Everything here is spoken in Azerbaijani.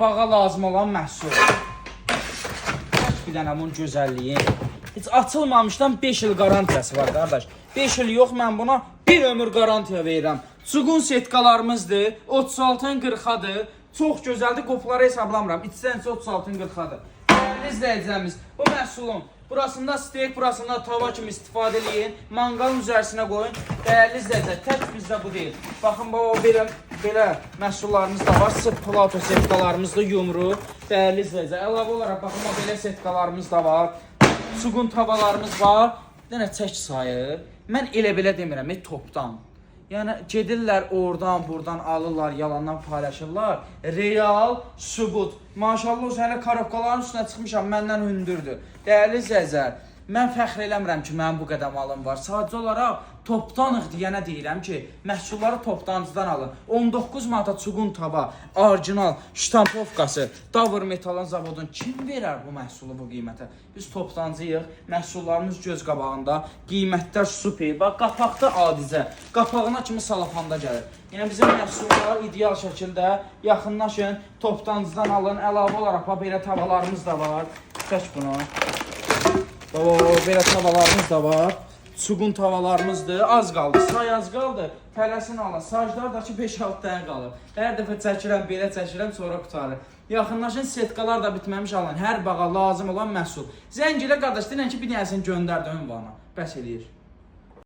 Bağa lazım olan məhsul. Bir dənə bunun gözəlliyi. Heç açılmamışdan 5 il garantiyası var qardaş. 5 il yox, mən buna bir ömür garantiya verirəm. Çuğun setkalarımızdır. 36-ın 40-adır. Çox gözəldir. Qopları hesablamıram. İçsən 36-ın 40-adır. Dəyərli izləyicilərimiz, bu məhsulun burasında steak, burasında tava kimi istifadə edin. Manqalın üzərisinə qoyun. Dəyərli izləyicilər, tək bizdə bu deyil. Baxın, belə məhsullarımız da var. Sırt plato setkalarımız da yumru. Dəyərli izləyicilər, əlavə olaraq baxın, belə setkalarımız da var. Suğun tavalarımız var. Bir dənə çək sayı. Mən elə-belə demirəm, topdan. Yəni gedirlər oradan, buradan alırlar, yalandan paylaşırlar. Real, sübut. Maşallah, hələ karobkaların üstünə çıxmışam, məndən hündürdür. Dəyərli izləyicilər, mən fəxr eləmirəm ki, mənim bu qədər malım var. Sadəcə olaraq topdanıq deyənə deyirəm ki, məhsulları toptancıdan alın. 19 manata çuğun tava, orijinal ştampovkası, Davr Metalın zavodun kim verər bu məhsulu bu qiymətə? Biz toptancıyıq, məhsullarımız göz qabağında, qiymətlər super. Bax, qapaqda adicə, qapağına kimi salafanda gəlir. Yəni bizim məhsullar ideal şəkildə yaxınlaşın, toptancıdan alın. Əlavə olaraq belə tavalarımız da var. Çək bunu. Belə tavalarımız da var. Çuğun tavalarımızdır. Az qaldı. Say az qaldı. Tələsin alın. Sajlar da ki 5-6 dənə qalır. Hər dəfə çəkirəm, belə çəkirəm, sonra qutarır. Yaxınlaşın, setkalar da bitməmiş alın. Hər bağa lazım olan məhsul. Zəng ilə qardaş, deyilən ki, bir dənəsini göndərdi ünvana. Bəs eləyir.